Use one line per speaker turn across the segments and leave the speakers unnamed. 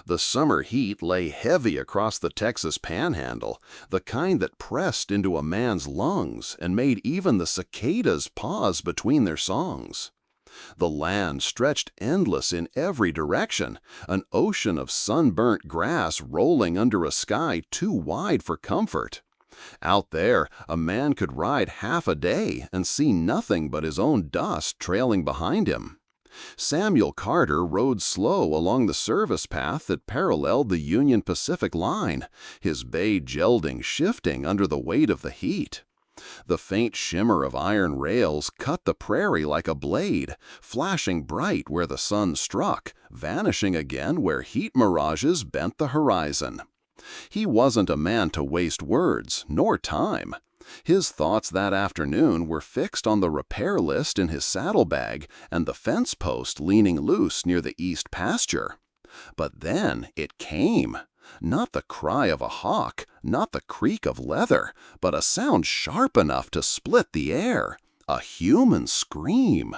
The summer heat lay heavy across the Texas Panhandle, the kind that pressed into a man's lungs and made even the cicadas pause between their songs. The land stretched endless in every direction, an ocean of sunburnt grass rolling under a sky too wide for comfort. Out there, a man could ride half a day and see nothing but his own dust trailing behind him. Samuel Carter rode slow along the service path that paralleled the Union Pacific line, his bay gelding shifting under the weight of the heat. The faint shimmer of iron rails cut the prairie like a blade, flashing bright where the sun struck, vanishing again where heat mirages bent the horizon. He wasn't a man to waste words, nor time. His thoughts that afternoon were fixed on the repair list in his saddlebag and the fence post leaning loose near the east pasture. But then it came. Not the cry of a hawk, not the creak of leather, but a sound sharp enough to split the air. A human scream.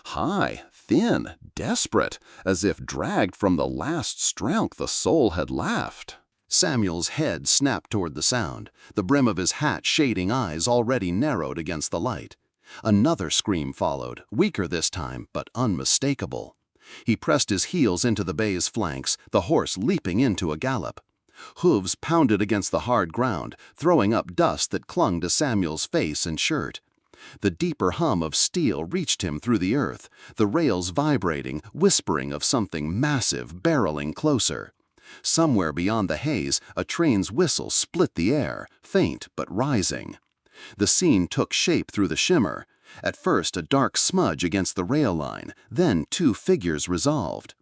High, thin, desperate, as if dragged from the last strength the soul had left. Samuel's head snapped toward the sound, the brim of his hat shading eyes already narrowed against the light. Another scream followed, weaker this time, but unmistakable. He pressed his heels into the bay's flanks, the horse leaping into a gallop. Hooves pounded against the hard ground, throwing up dust that clung to Samuel's face and shirt. The deeper hum of steel reached him through the earth, the rails vibrating, whispering of something massive barreling closer. Somewhere beyond the haze, a train's whistle split the air, faint but rising. The scene took shape through the shimmer. At first a dark smudge against the rail line, then two figures resolved.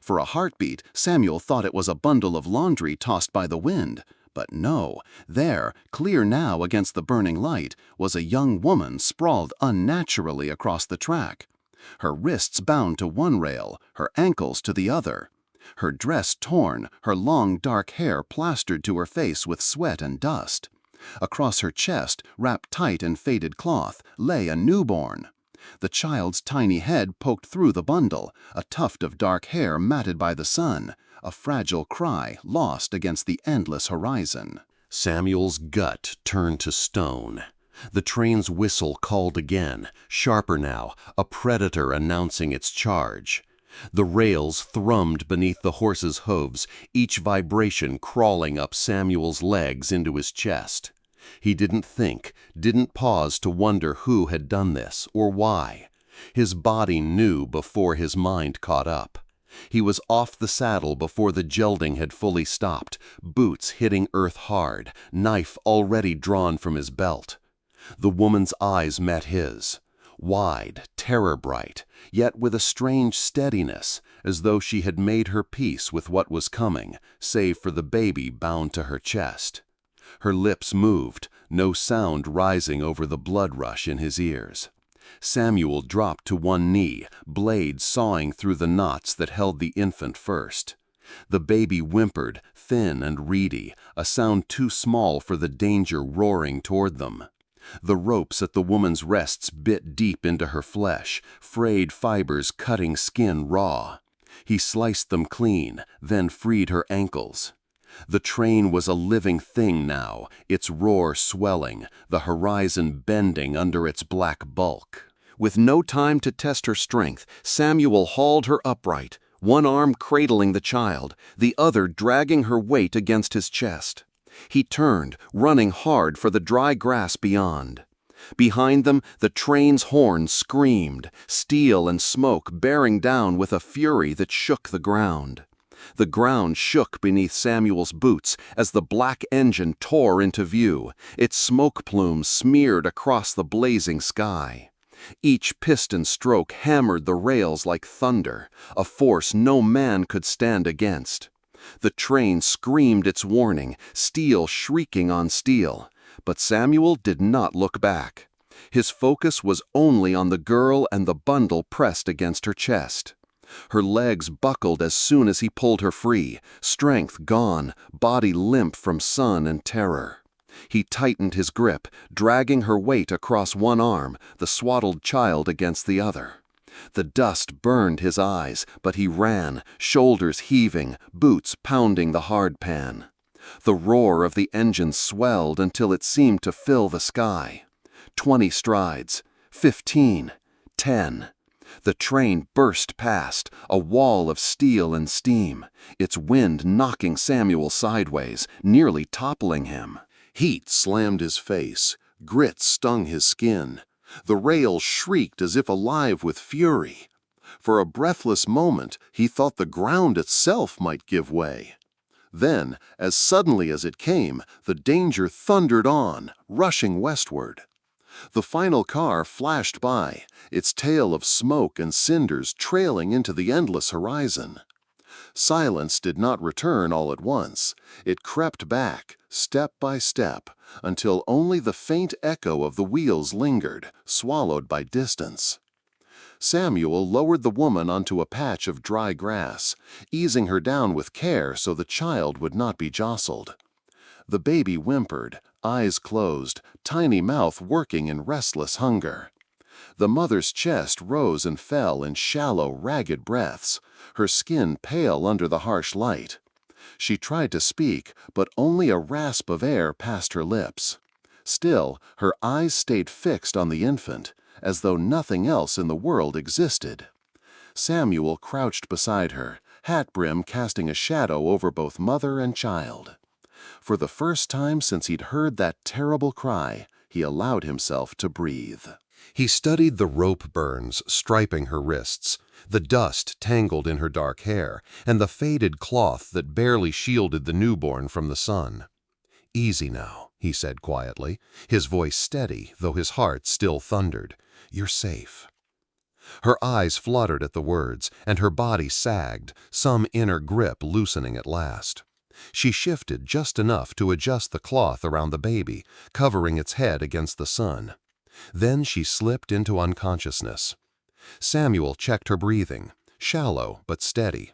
For a heartbeat, Samuel thought it was a bundle of laundry tossed by the wind. But no, there, clear now against the burning light, was a young woman sprawled unnaturally across the track. Her wrists bound to one rail, her ankles to the other. Her dress torn, her long dark hair plastered to her face with sweat and dust. Across her chest, wrapped tight in faded cloth, lay a newborn. The child's tiny head poked through the bundle, a tuft of dark hair matted by the sun, a fragile cry lost against the endless horizon. Samuel's gut turned to stone. The train's whistle called again, sharper now, a predator announcing its charge. The rails thrummed beneath the horse's hooves, each vibration crawling up Samuel's legs into his chest. He didn't think, didn't pause to wonder who had done this or why. His body knew before his mind caught up. He was off the saddle before the gelding had fully stopped, boots hitting earth hard, knife already drawn from his belt. The woman's eyes met his. Wide, terror-bright, yet with a strange steadiness, as though she had made her peace with what was coming, save for the baby bound to her chest. Her lips moved, no sound rising over the blood rush in his ears. Samuel dropped to one knee, blade sawing through the knots that held the infant first. The baby whimpered, thin and reedy, a sound too small for the danger roaring toward them. The ropes at the woman's wrists bit deep into her flesh, frayed fibers cutting skin raw. He sliced them clean, then freed her ankles. The train was a living thing now, its roar swelling, the horizon bending under its black bulk. With no time to test her strength, Samuel hauled her upright, one arm cradling the child, the other dragging her weight against his chest. He turned, running hard for the dry grass beyond. Behind them, the train's horn screamed, steel and smoke bearing down with a fury that shook the ground. The ground shook beneath Samuel's boots as the black engine tore into view, its smoke plumes smeared across the blazing sky. Each piston stroke hammered the rails like thunder, a force no man could stand against. The train screamed its warning, steel shrieking on steel, but Samuel did not look back. His focus was only on the girl and the bundle pressed against her chest. Her legs buckled as soon as he pulled her free, strength gone, body limp from sun and terror. He tightened his grip, dragging her weight across one arm, the swaddled child against the other. The dust burned his eyes, but he ran, shoulders heaving, boots pounding the hard pan. The roar of the engine swelled until it seemed to fill the sky. 20 strides, 15, 10. The train burst past, a wall of steel and steam, its wind knocking Samuel sideways, nearly toppling him. Heat slammed his face, grit stung his skin. The rails shrieked as if alive with fury. For a breathless moment, he thought the ground itself might give way. Then, as suddenly as it came, the danger thundered on, rushing westward. The final car flashed by, its tail of smoke and cinders trailing into the endless horizon. Silence did not return all at once. It crept back, step by step, until only the faint echo of the wheels lingered, swallowed by distance. Samuel lowered the woman onto a patch of dry grass, easing her down with care so the child would not be jostled. The baby whimpered, eyes closed, tiny mouth working in restless hunger. The mother's chest rose and fell in shallow, ragged breaths, her skin pale under the harsh light. She tried to speak, but only a rasp of air passed her lips. Still, her eyes stayed fixed on the infant, as though nothing else in the world existed. Samuel crouched beside her, hat brim casting a shadow over both mother and child. For the first time since he'd heard that terrible cry, he allowed himself to breathe. He studied the rope burns striping her wrists, the dust tangled in her dark hair, and the faded cloth that barely shielded the newborn from the sun. "Easy now," he said quietly, his voice steady, though his heart still thundered. "You're safe." Her eyes fluttered at the words, and her body sagged, some inner grip loosening at last. She shifted just enough to adjust the cloth around the baby, covering its head against the sun. Then she slipped into unconsciousness. Samuel checked her breathing, shallow but steady.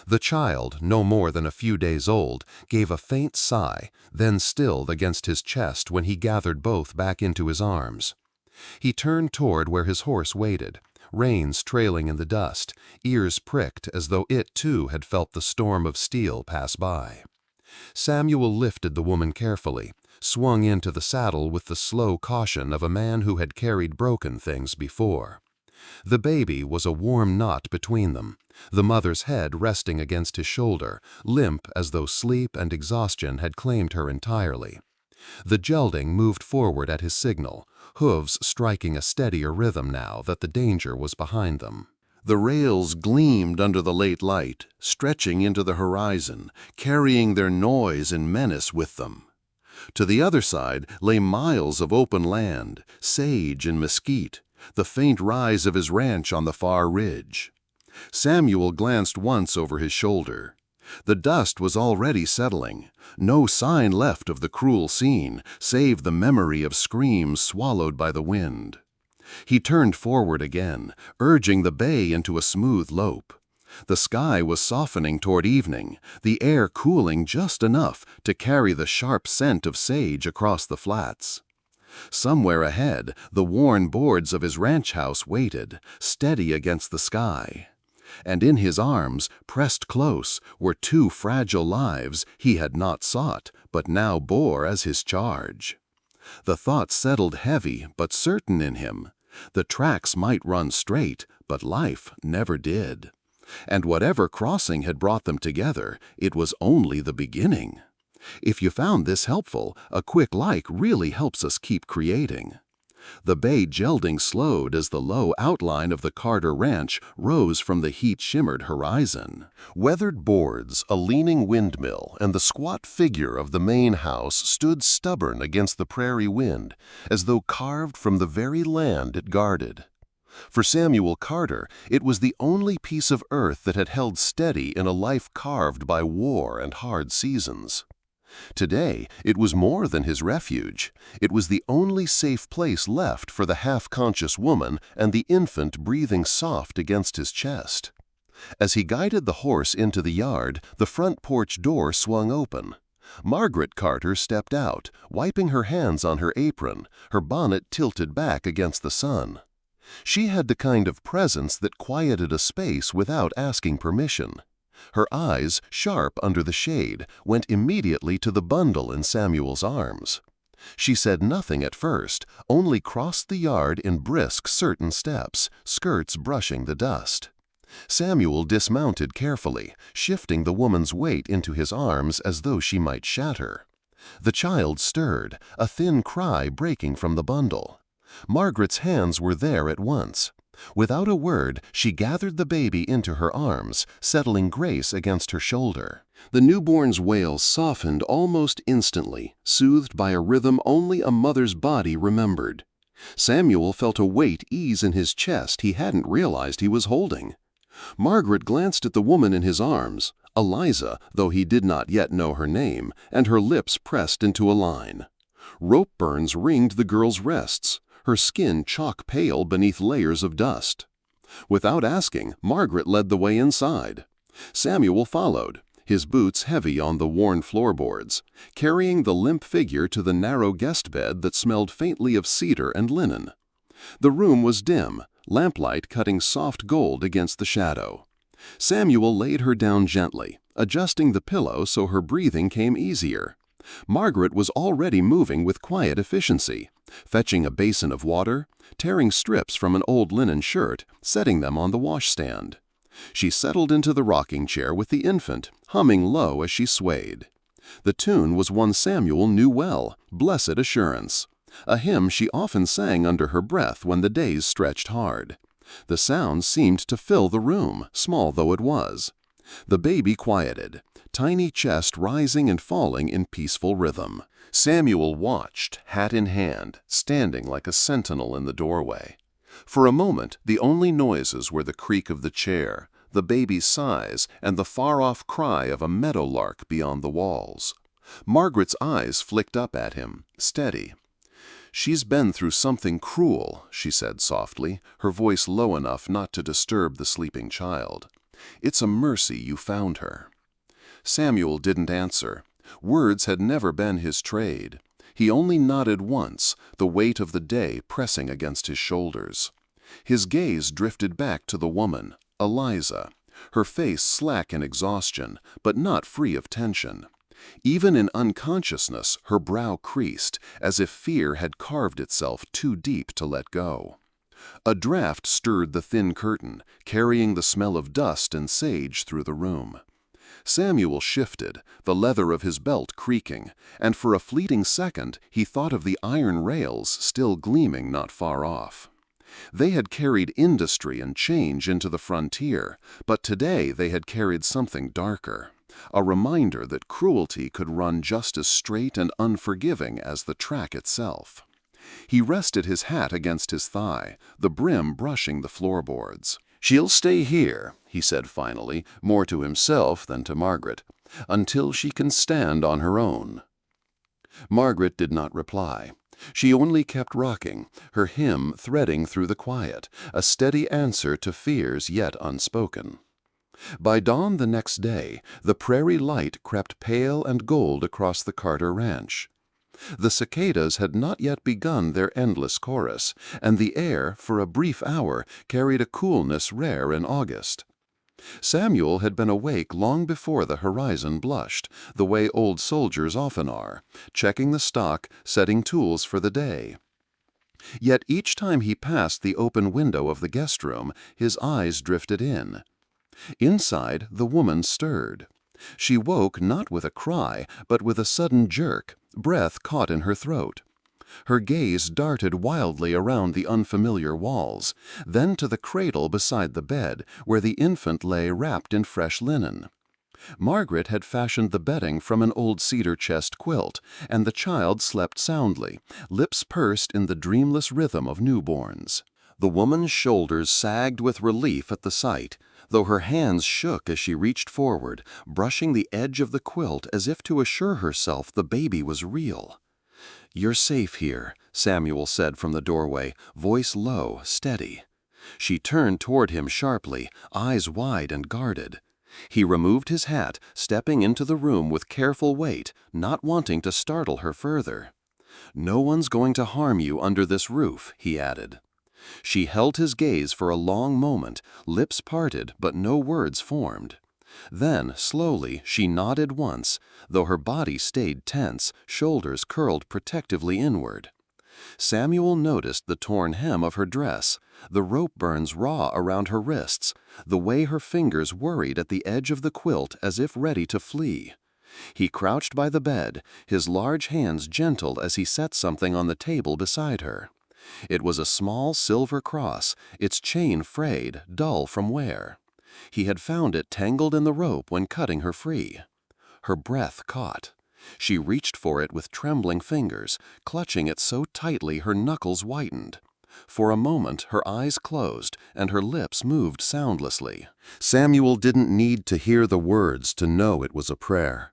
The child, no more than a few days old, gave a faint sigh, then stilled against his chest when he gathered both back into his arms. He turned toward where his horse waited, reins trailing in the dust, ears pricked as though it too had felt the storm of steel pass by. Samuel lifted the woman carefully, swung into the saddle with the slow caution of a man who had carried broken things before. The baby was a warm knot between them, the mother's head resting against his shoulder, limp as though sleep and exhaustion had claimed her entirely. The gelding moved forward at his signal, hooves striking a steadier rhythm now that the danger was behind them. The rails gleamed under the late light, stretching into the horizon, carrying their noise and menace with them. To the other side lay miles of open land, sage and mesquite, the faint rise of his ranch on the far ridge. Samuel glanced once over his shoulder. The dust was already settling, no sign left of the cruel scene, save the memory of screams swallowed by the wind. He turned forward again, urging the bay into a smooth lope. The sky was softening toward evening, the air cooling just enough to carry the sharp scent of sage across the flats. Somewhere ahead, the worn boards of his ranch house waited, steady against the sky. And in his arms, pressed close, were two fragile lives he had not sought, but now bore as his charge. The thought settled heavy but certain in him. The tracks might run straight, but life never did. And whatever crossing had brought them together, it was only the beginning. If you found this helpful, a quick like really helps us keep creating. The bay gelding slowed as the low outline of the Carter Ranch rose from the heat-shimmered horizon. Weathered boards, a leaning windmill, and the squat figure of the main house stood stubborn against the prairie wind, as though carved from the very land it guarded. For Samuel Carter, it was the only piece of earth that had held steady in a life carved by war and hard seasons. Today, it was more than his refuge. It was the only safe place left for the half-conscious woman and the infant breathing soft against his chest. As he guided the horse into the yard, the front porch door swung open. Margaret Carter stepped out, wiping her hands on her apron, her bonnet tilted back against the sun.
She had the kind of presence that quieted a space without asking permission. Her eyes, sharp under the shade, went immediately to the bundle in Samuel's arms. She said nothing at first, only crossed the yard in brisk, certain steps, skirts brushing the dust. Samuel dismounted carefully, shifting the woman's weight into his arms as though she might shatter. The child stirred, a thin cry breaking from the bundle. Margaret's hands were there at once. Without a word, she gathered the baby into her arms, settling Grace against her shoulder. The newborn's wail softened almost instantly, soothed by a rhythm only a mother's body remembered. Samuel felt a weight ease in his chest he hadn't realized he was holding. Margaret glanced at the woman in his arms, Eliza, though he did not yet know her name, and her lips pressed into a line. Rope burns ringed the girl's wrists, her skin chalk pale beneath layers of dust. Without asking, Margaret led the way inside. Samuel followed, his boots heavy on the worn floorboards, carrying the limp figure to the narrow guest bed that smelled faintly of cedar and linen. The room was dim, lamplight cutting soft gold against the shadow. Samuel laid her down gently, adjusting the pillow so her breathing came easier. Margaret was already moving with quiet efficiency, fetching a basin of water, tearing strips from an old linen shirt, setting them on the washstand. She settled into the rocking chair with the infant, humming low as she swayed. The tune was one Samuel knew well, Blessed Assurance, a hymn she often sang under her breath when the days stretched hard. The sound seemed to fill the room, small though it was. The baby quieted, tiny chest rising and falling in peaceful rhythm. Samuel watched, hat in hand, standing like a sentinel in the doorway. For a moment, the only noises were the creak of the chair, the baby's sighs, and the far-off cry of a meadowlark beyond the walls. Margaret's eyes flicked up at him, steady. "She's been through something cruel," she said softly, her voice low enough not to disturb the sleeping child. "It's a mercy you found her." Samuel didn't answer. Words had never been his trade. He only nodded once, the weight of the day pressing against his shoulders. His gaze drifted back to the woman, Eliza, her face slack in exhaustion, but not free of tension. Even in unconsciousness, her brow creased, as if fear had carved itself too deep to let go. A draught stirred the thin curtain, carrying the smell of dust and sage through the room. Samuel shifted, the leather of his belt creaking, and for a fleeting second he thought of the iron rails still gleaming not far off. They had carried industry and change into the frontier, but today they had carried something darker, a reminder that cruelty could run just as straight and unforgiving as the track itself. He rested his hat against his thigh, the brim brushing the floorboards. "She'll stay here," he said finally, more to himself than to Margaret, "until she can stand on her own." Margaret did not reply. She only kept rocking, her hymn threading through the quiet, a steady answer to fears yet unspoken. By dawn the next day, the prairie light crept pale and gold across the Carter ranch. The cicadas had not yet begun their endless chorus, and the air, for a brief hour, carried a coolness rare in August. Samuel had been awake long before the horizon blushed, the way old soldiers often are, checking the stock, setting tools for the day. Yet each time he passed the open window of the guest room, his eyes drifted in. Inside, the woman stirred. She woke not with a cry, but with a sudden jerk, breath caught in her throat. Her gaze darted wildly around the unfamiliar walls, then to the cradle beside the bed, where the infant lay wrapped in fresh linen. Margaret had fashioned the bedding from an old cedar chest quilt, and the child slept soundly, lips pursed in the dreamless rhythm of newborns. The woman's shoulders sagged with relief at the sight, though her hands shook as she reached forward, brushing the edge of the quilt as if to assure herself the baby was real. "You're safe here," Samuel said from the doorway, voice low, steady. She turned toward him sharply, eyes wide and guarded. He removed his hat, stepping into the room with careful weight, not wanting to startle her further. "No one's going to harm you under this roof," he added. She held his gaze for a long moment, lips parted but no words formed. Then, slowly, she nodded once, though her body stayed tense, shoulders curled protectively inward. Samuel noticed the torn hem of her dress, the rope burns raw around her wrists, the way her fingers worried at the edge of the quilt as if ready to flee. He crouched by the bed, his large hands gentle as he set something on the table beside her. It was a small silver cross, its chain frayed, dull from wear. He had found it tangled in the rope when cutting her free. Her breath caught. She reached for it with trembling fingers, clutching it so tightly her knuckles whitened. For a moment her eyes closed and her lips moved soundlessly. Samuel didn't need to hear the words to know it was a prayer.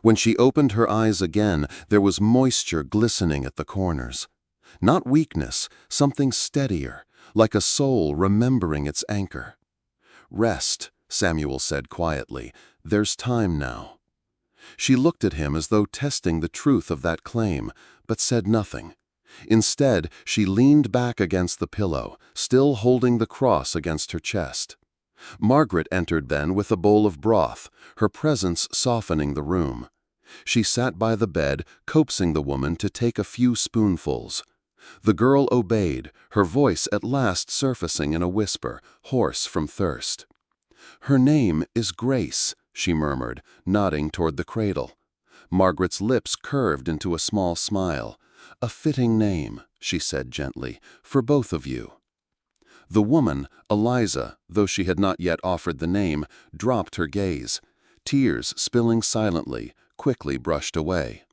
When she opened her eyes again, there was moisture glistening at the corners. Not weakness, something steadier, like a soul remembering its anchor. "Rest," Samuel said quietly. "There's time now." She looked at him as though testing the truth of that claim, but said nothing. Instead, she leaned back against the pillow, still holding the cross against her chest. Margaret entered then with a bowl of broth, her presence softening the room. She sat by the bed, coaxing the woman to take a few spoonfuls. The girl obeyed, her voice at last surfacing in a whisper, hoarse from thirst. "Her name is Grace," she murmured, nodding toward the cradle. Margaret's lips curved into a small smile. "A fitting name," she said gently, "for both of you." The woman, Eliza, though she had not yet offered the name, dropped her gaze. Tears, spilling silently, quickly brushed away.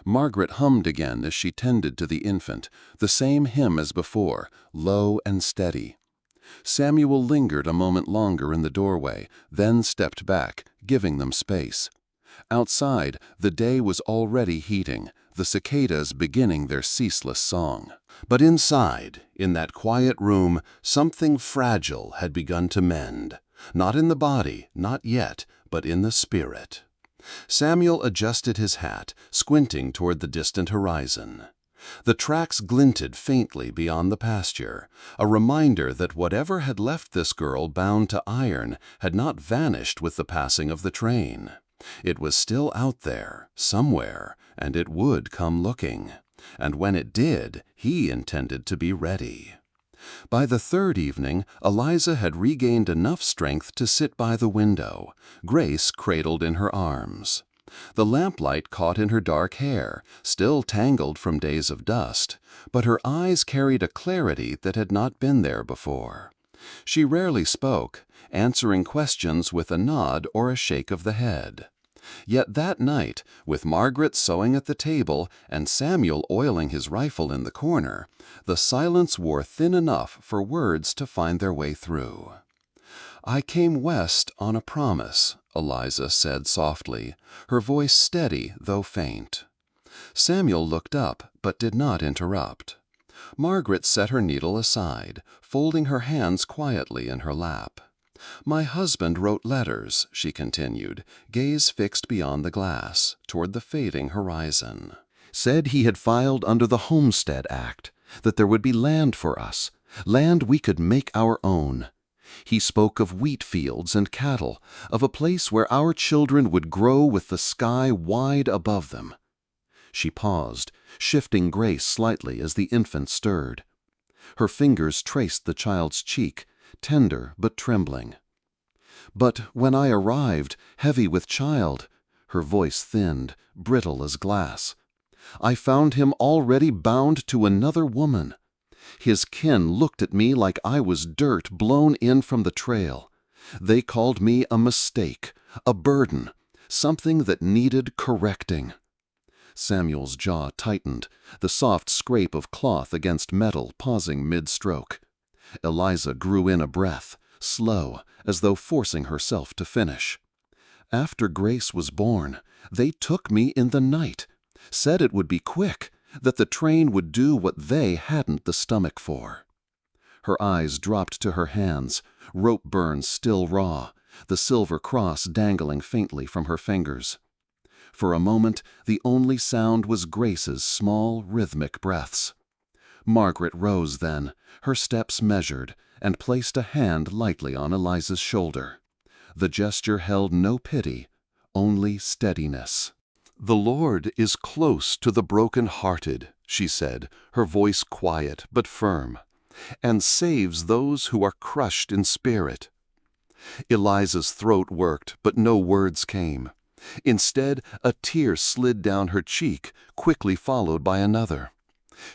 Margaret hummed again as she tended to the infant, the same hymn as before, low and steady. Samuel lingered a moment longer in the doorway, then stepped back, giving them space. Outside, the day was already heating, the cicadas beginning their ceaseless song. But inside, in that quiet room, something fragile had begun to mend. Not in the body, not yet, but in the spirit. Samuel adjusted his hat, squinting toward the distant horizon. The tracks glinted faintly beyond the pasture, a reminder that whatever had left this girl bound to iron had not vanished with the passing of the train. It was still out there, somewhere, and it would come looking. And when it did, he intended to be ready. By the third evening, Eliza had regained enough strength to sit by the window, Grace cradled in her arms. The lamplight caught in her dark hair, still tangled from days of dust, but her eyes carried a clarity that had not been there before. She rarely spoke, answering questions with a nod or a shake of the head. Yet that night, with Margaret sewing at the table and Samuel oiling his rifle in the corner, the silence wore thin enough for words to find their way through. "I came west on a promise," Eliza said softly, her voice steady though faint. Samuel looked up but did not interrupt. Margaret set her needle aside, folding her hands quietly in her lap. "My husband wrote letters," she continued, gaze fixed beyond the glass, toward the fading horizon. "Said he had filed under the Homestead Act, that there would be land for us, land we could make our own. He spoke of wheat fields and cattle, of a place where our children would grow with the sky wide above them." She paused, shifting Grace slightly as the infant stirred. Her fingers traced the child's cheek, tender but trembling. "But when I arrived, heavy with child," her voice thinned, brittle as glass, "I found him already bound to another woman. His kin looked at me like I was dirt blown in from the trail. They called me a mistake, a burden, something that needed correcting." Samuel's jaw tightened, the soft scrape of cloth against metal pausing mid-stroke. Eliza drew in a breath, slow, as though forcing herself to finish. "After Grace was born, they took me in the night, said it would be quick, that the train would do what they hadn't the stomach for." Her eyes dropped to her hands, rope burns still raw, the silver cross dangling faintly from her fingers. For a moment, the only sound was Grace's small, rhythmic breaths. Margaret rose then, her steps measured, and placed a hand lightly on Eliza's shoulder. The gesture held no pity, only steadiness. "The Lord is close to the broken-hearted," she said, her voice quiet but firm, "and saves those who are crushed in spirit." Eliza's throat worked, but no words came. Instead, a tear slid down her cheek, quickly followed by another.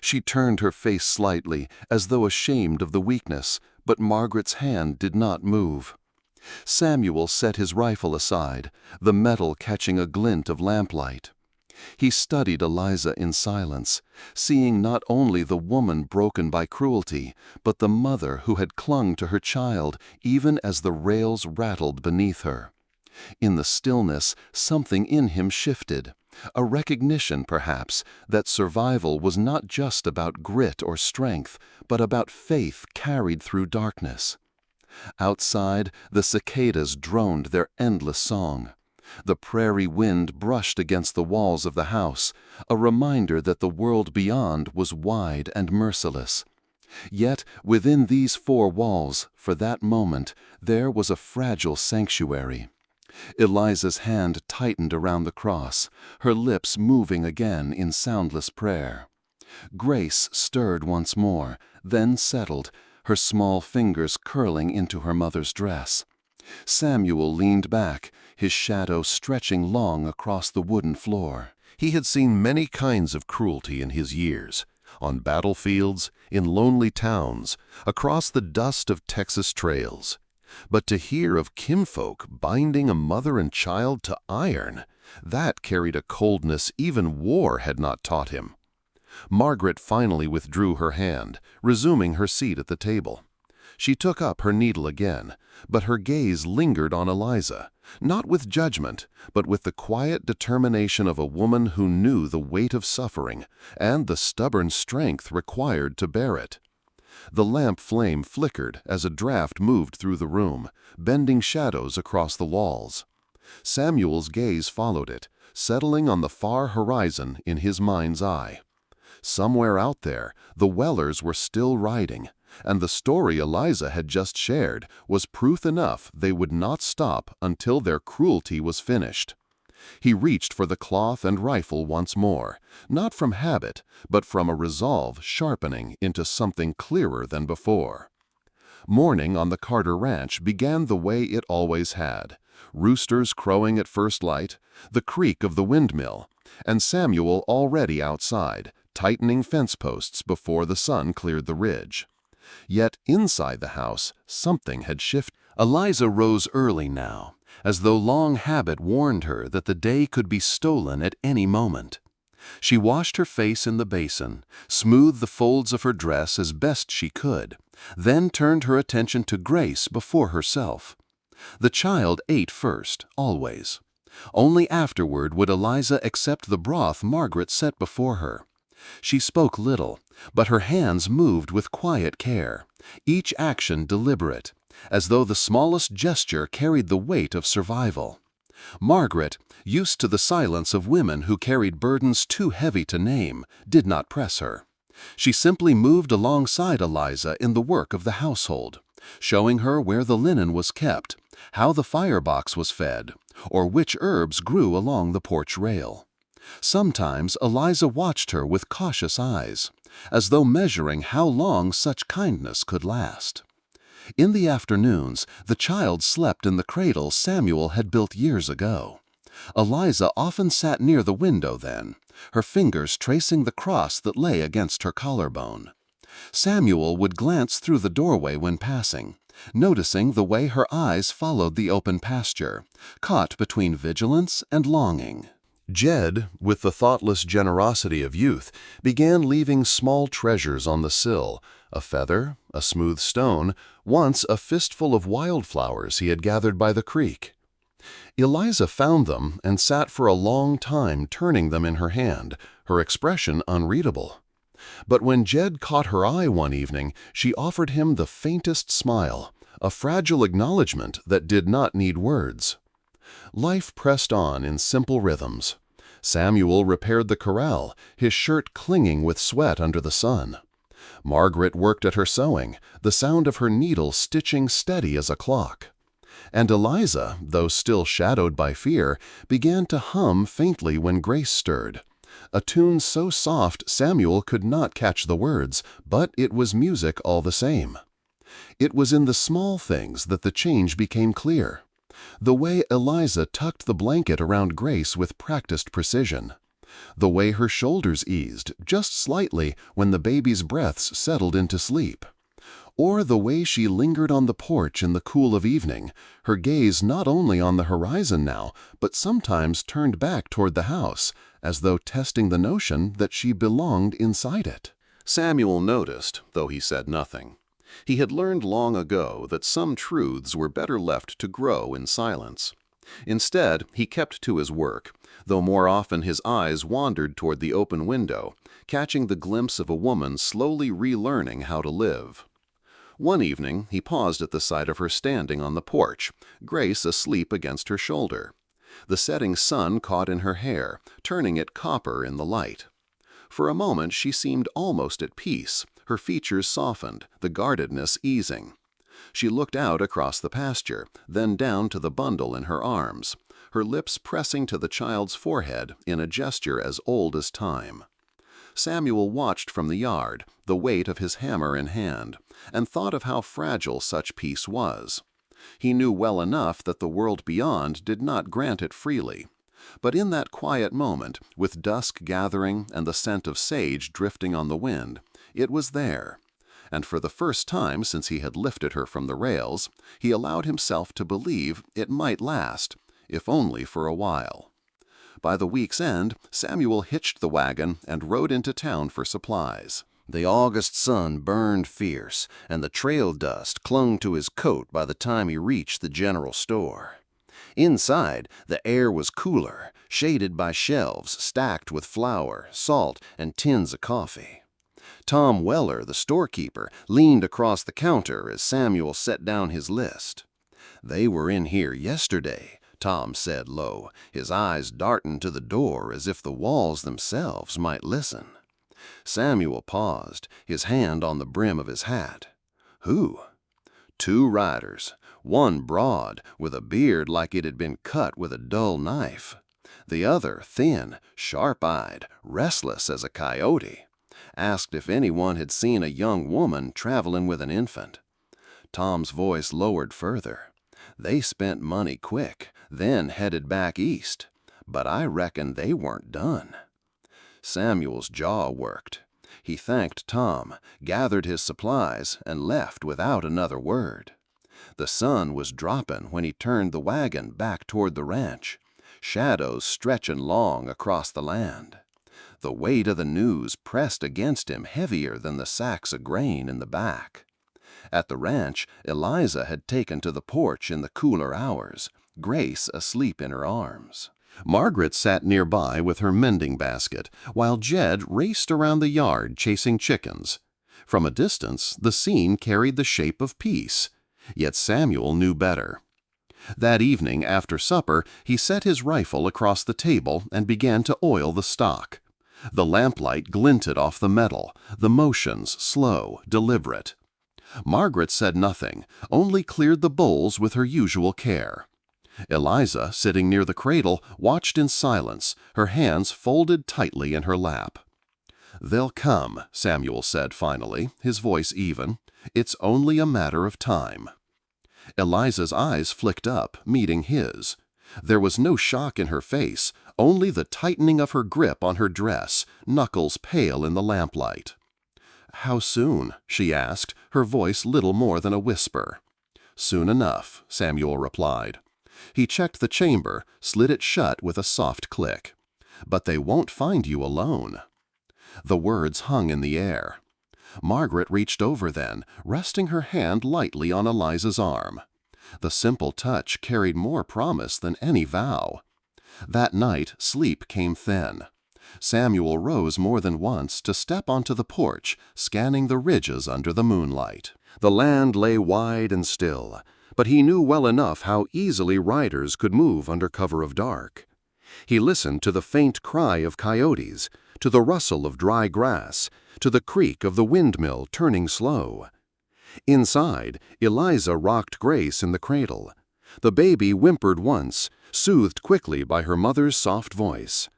She turned her face slightly, as though ashamed of the weakness, but Margaret's hand did not move. Samuel set his rifle aside, the metal catching a glint of lamplight. He studied Eliza in silence, seeing not only the woman broken by cruelty, but the mother who had clung to her child even as the rails rattled beneath her. In the stillness, something in him shifted, a recognition, perhaps, that survival was not just about grit or strength, but about faith carried through darkness. Outside, the cicadas droned their endless song. The prairie wind brushed against the walls of the house, a reminder that the world beyond was wide and merciless. Yet, within these four walls, for that moment, there was a fragile sanctuary. Eliza's hand tightened around the cross, her lips moving again in soundless prayer. Grace stirred once more, then settled, her small fingers curling into her mother's dress. Samuel leaned back, his shadow stretching long across the wooden floor. He had seen many kinds of cruelty in his years, on battlefields, in lonely towns, across the dust of Texas trails. But to hear of kinfolk binding a mother and child to iron, that carried a coldness even war had not taught him. Margaret finally withdrew her hand, resuming her seat at the table. She took up her needle again, but her gaze lingered on Eliza, not with judgment, but with the quiet determination of a woman who knew the weight of suffering and the stubborn strength required to bear it. The lamp flame flickered as a draft moved through the room, bending shadows across the walls. Samuel's gaze followed it, settling on the far horizon in his mind's eye. Somewhere out there, the Wellers were still riding, and the story Eliza had just shared was proof enough they would not stop until their cruelty was finished. He reached for the cloth and rifle once more, not from habit, but from a resolve sharpening into something clearer than before. Morning on the Carter Ranch began the way it always had, roosters crowing at first light, the creak of the windmill, and Samuel already outside, tightening fence posts before the sun cleared the ridge. Yet inside the house, something had shifted. Eliza rose early now, as though long habit warned her that the day could be stolen at any moment. She washed her face in the basin, smoothed the folds of her dress as best she could, then turned her attention to Grace before herself. The child ate first, always. Only afterward would Eliza accept the broth Margaret set before her. She spoke little, but her hands moved with quiet care, each action deliberate, as though the smallest gesture carried the weight of survival. Margaret, used to the silence of women who carried burdens too heavy to name, did not press her. She simply moved alongside Eliza in the work of the household, showing her where the linen was kept, how the firebox was fed, or which herbs grew along the porch rail. Sometimes Eliza watched her with cautious eyes, as though measuring how long such kindness could last. In the afternoons, the child slept in the cradle Samuel had built years ago. Eliza often sat near the window then, her fingers tracing the cross that lay against her collarbone. Samuel would glance through the doorway when passing, noticing the way her eyes followed the open pasture, caught between vigilance and longing. Jed, with the thoughtless generosity of youth, began leaving small treasures on the sill, a feather, a smooth stone, once a fistful of wildflowers he had gathered by the creek. Eliza found them and sat for a long time turning them in her hand, her expression unreadable. But when Jed caught her eye one evening, she offered him the faintest smile, a fragile acknowledgment that did not need words. Life pressed on in simple rhythms. Samuel repaired the corral, his shirt clinging with sweat under the sun. Margaret worked at her sewing, the sound of her needle stitching steady as a clock. And Eliza, though still shadowed by fear, began to hum faintly when Grace stirred. A tune so soft Samuel could not catch the words, but it was music all the same. It was in the small things that the change became clear. The way Eliza tucked the blanket around Grace with practiced precision. The way her shoulders eased, just slightly, when the baby's breaths settled into sleep. Or the way she lingered on the porch in the cool of evening, her gaze not only on the horizon now, but sometimes turned back toward the house, as though testing the notion that she belonged inside it.
Samuel noticed, though he said nothing. He had learned long ago that some truths were better left to grow in silence. Instead, he kept to his work, though more often his eyes wandered toward the open window, catching the glimpse of a woman slowly relearning how to live. One evening, he paused at the sight of her standing on the porch, Grace asleep against her shoulder. The setting sun caught in her hair, turning it copper in the light. For a moment she seemed almost at peace, her features softened, the guardedness easing. She looked out across the pasture, then down to the bundle in her arms, her lips pressing to the child's forehead in a gesture as old as time. Samuel watched from the yard, the weight of his hammer in hand, and thought of how fragile such peace was. He knew well enough that the world beyond did not grant it freely. But in that quiet moment, with dusk gathering and the scent of sage drifting on the wind, it was there. And for the first time since he had lifted her from the rails, he allowed himself to believe it might last, if only for a while. By the week's end, Samuel hitched the wagon and rode into town for supplies.
The August sun burned fierce, and the trail dust clung to his coat by the time he reached the general store. Inside, the air was cooler, shaded by shelves stacked with flour, salt, and tins of coffee. Tom Weller, the storekeeper, leaned across the counter as Samuel set down his list. "They were in here yesterday," Tom said low, his eyes darting to the door as if the walls themselves might listen. Samuel paused, his hand on the brim of his hat. "Who?" "Two riders, one broad, with a beard like it had been cut with a dull knife. The other thin, sharp-eyed, restless as a coyote. Asked if anyone had seen a young woman traveling with an infant." Tom's voice lowered further. "They spent money quick, then headed back east. But I reckon they weren't done." Samuel's jaw worked. He thanked Tom, gathered his supplies, and left without another word. The sun was dropping when he turned the wagon back toward the ranch, shadows stretching long across the land. The weight of the news pressed against him heavier than the sacks of grain in the back. At the ranch, Eliza had taken to the porch in the cooler hours, Grace asleep in her arms.
Margaret sat nearby with her mending basket, while Jed raced around the yard chasing chickens. From a distance, the scene carried the shape of peace, yet Samuel knew better. That evening, after supper, he set his rifle across the table and began to oil the stock. The lamplight glinted off the metal, the motions slow, deliberate. Margaret said nothing, only cleared the bowls with her usual care. Eliza, sitting near the cradle, watched in silence, her hands folded tightly in her lap. "They'll come," Samuel said finally, his voice even. "It's only a matter of time." Eliza's eyes flicked up, meeting his. There was no shock in her face, only the tightening of her grip on her dress, knuckles pale in the lamplight. "How soon?" she asked, her voice little more than a whisper. "Soon enough," Samuel replied. He checked the chamber, slid it shut with a soft click. "But they won't find you alone." The words hung in the air. Margaret reached over then, resting her hand lightly on Eliza's arm. The simple touch carried more promise than any vow. That night, sleep came thin. Samuel rose more than once to step onto the porch, scanning the ridges under the moonlight. The land lay wide and still, but he knew well enough how easily riders could move under cover of dark. He listened to the faint cry of coyotes, to the rustle of dry grass, to the creak of the windmill turning slow. Inside, Eliza rocked Grace in the cradle. The baby whimpered once, soothed quickly by her mother's soft voice.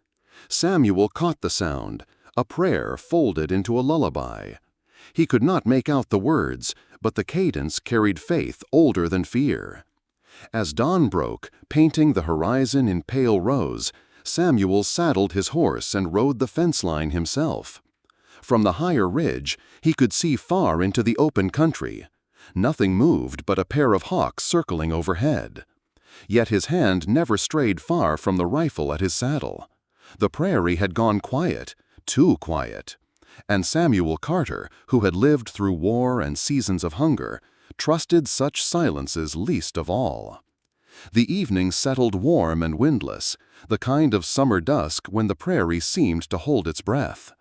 Samuel caught the sound, a prayer folded into a lullaby. He could not make out the words, but the cadence carried faith older than fear. As dawn broke, painting the horizon in pale rose, Samuel saddled his horse and rode the fence line himself. From the higher ridge, he could see far into the open country. Nothing moved but a pair of hawks circling overhead. Yet his hand never strayed far from the rifle at his saddle. The prairie had gone quiet, too quiet. And Samuel Carter, who had lived through war and seasons of hunger, trusted such silences least of all. The evening settled warm and windless, the kind of summer dusk when the prairie seemed to hold its breath.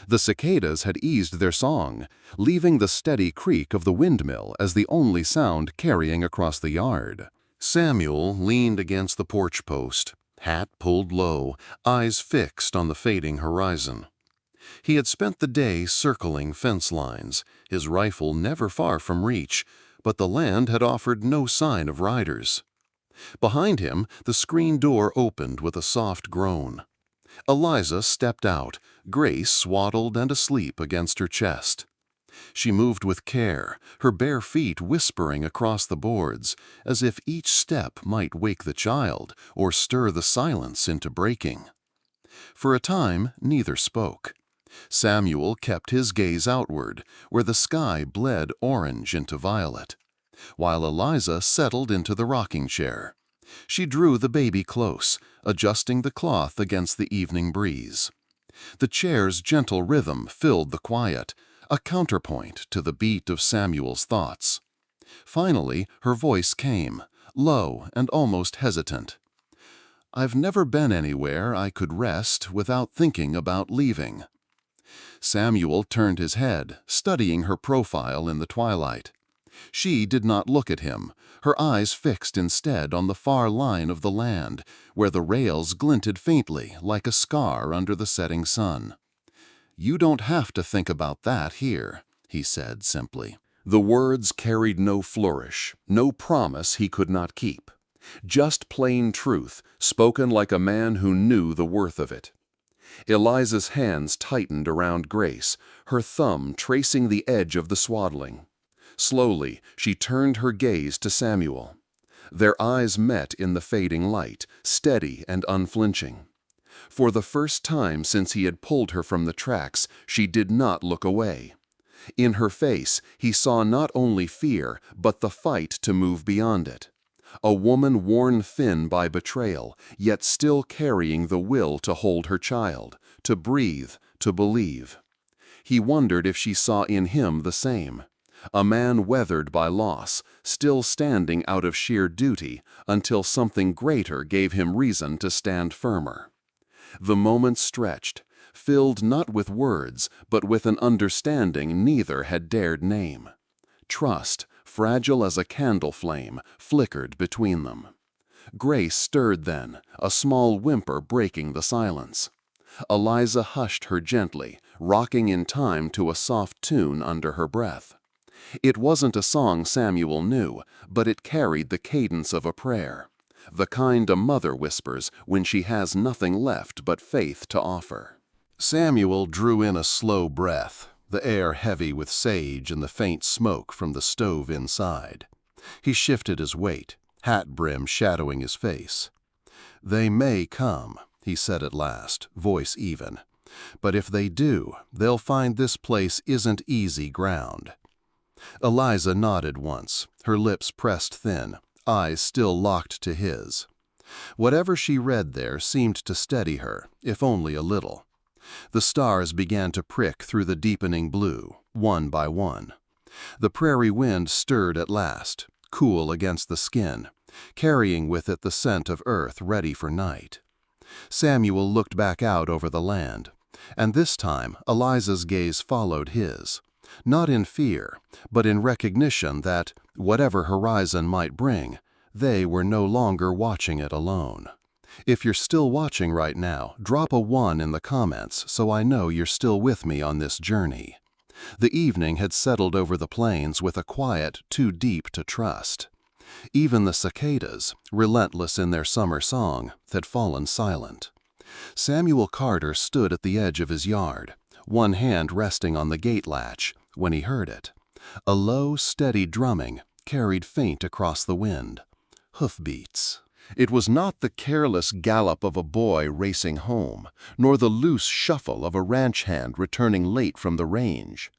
The cicadas had eased their song, leaving the steady creak of the windmill as the only sound carrying across the yard. Samuel leaned against the porch post, hat pulled low, eyes fixed on the fading horizon. He had spent the day circling fence lines, his rifle never far from reach, but the land had offered no sign of riders. Behind him, the screen door opened with a soft groan. Eliza stepped out, Grace swaddled and asleep against her chest. She moved with care, her bare feet whispering across the boards, as if each step might wake the child or stir the silence into breaking. For a time, neither spoke. Samuel kept his gaze outward, where the sky bled orange into violet, while Eliza settled into the rocking chair. She drew the baby close, adjusting the cloth against the evening breeze. The chair's gentle rhythm filled the quiet, a counterpoint to the beat of Samuel's thoughts. Finally, her voice came, low and almost hesitant. "I've never been anywhere I could rest without thinking about leaving." Samuel turned his head, studying her profile in the twilight. She did not look at him, her eyes fixed instead on the far line of the land, where the rails glinted faintly like a scar under the setting sun. "You don't have to think about that here," he said simply. The words carried no flourish, no promise he could not keep. Just plain truth, spoken like a man who knew the worth of it. Eliza's hands tightened around Grace, her thumb tracing the edge of the swaddling. Slowly, she turned her gaze to Samuel. Their eyes met in the fading light, steady and unflinching. For the first time since he had pulled her from the tracks, she did not look away. In her face, he saw not only fear, but the fight to move beyond it. A woman worn thin by betrayal, yet still carrying the will to hold her child, to breathe, to believe. He wondered if she saw in him the same. A man weathered by loss, still standing out of sheer duty until something greater gave him reason to stand firmer. The moment stretched, filled not with words, but with an understanding neither had dared name. Trust, fragile as a candle flame, flickered between them. Grace stirred then, a small whimper breaking the silence. Eliza hushed her gently, rocking in time to a soft tune under her breath. It wasn't a song Samuel knew, but it carried the cadence of a prayer, the kind a mother whispers when she has nothing left but faith to offer. Samuel drew in a slow breath, the air heavy with sage and the faint smoke from the stove inside. He shifted his weight, hat brim shadowing his face. "They may come," he said at last, voice even. "But if they do, they'll find this place isn't easy ground." Eliza nodded once, her lips pressed thin, eyes still locked to his. Whatever she read there seemed to steady her, if only a little. The stars began to prick through the deepening blue, one by one. The prairie wind stirred at last, cool against the skin, carrying with it the scent of earth ready for night. Samuel looked back out over the land, and this time Eliza's gaze followed his, not in fear, but in recognition that, whatever horizon might bring, they were no longer watching it alone.
If you're still watching right now, drop a 1 in the comments so I know you're still with me on this journey. The evening had settled over the plains with a quiet too deep to trust. Even the cicadas, relentless in their summer song, had fallen silent. Samuel Carter stood at the edge of his yard, one hand resting on the gate latch, when he heard it. A low, steady drumming carried faint across the wind. Hoofbeats. It was not the careless gallop of a boy racing home, nor the loose shuffle of a ranch hand returning late from the range.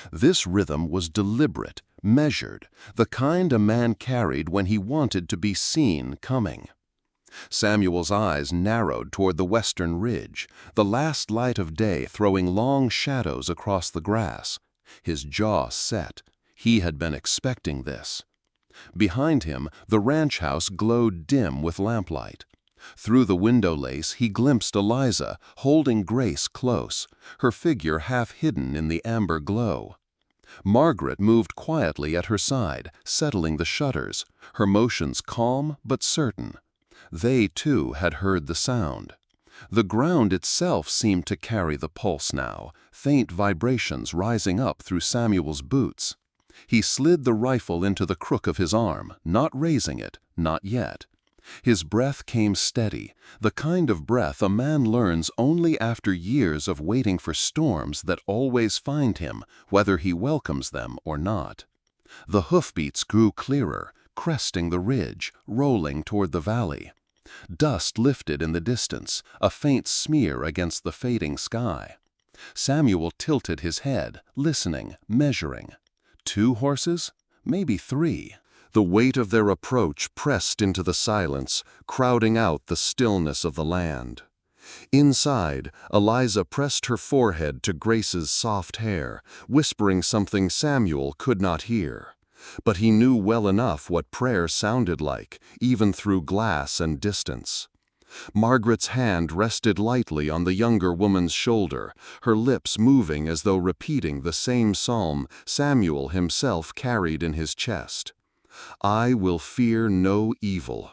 This rhythm was deliberate, measured, the kind a man carried when he wanted to be seen coming. Samuel's eyes narrowed toward the western ridge, the last light of day throwing long shadows across the grass. His jaw set. He had been expecting this. Behind him, the ranch house glowed dim with lamplight. Through the window lace he glimpsed Eliza, holding Grace close, her figure half hidden in the amber glow. Margaret moved quietly at her side, settling the shutters, her motions calm but certain. They, too, had heard the sound. The ground itself seemed to carry the pulse now, faint vibrations rising up through Samuel's boots. He slid the rifle into the crook of his arm, not raising it, not yet. His breath came steady, the kind of breath a man learns only after years of waiting for storms that always find him, whether he welcomes them or not. The hoofbeats grew clearer, cresting the ridge, rolling toward the valley. Dust lifted in the distance, a faint smear against the fading sky. Samuel tilted his head, listening, measuring. 2 horses? Maybe 3. The weight of their approach pressed into the silence, crowding out the stillness of the land. Inside, Eliza pressed her forehead to Grace's soft hair, whispering something Samuel could not hear. But he knew well enough what prayer sounded like, even through glass and distance. Margaret's hand rested lightly on the younger woman's shoulder, her lips moving as though repeating the same psalm Samuel himself carried in his chest. I will fear no evil.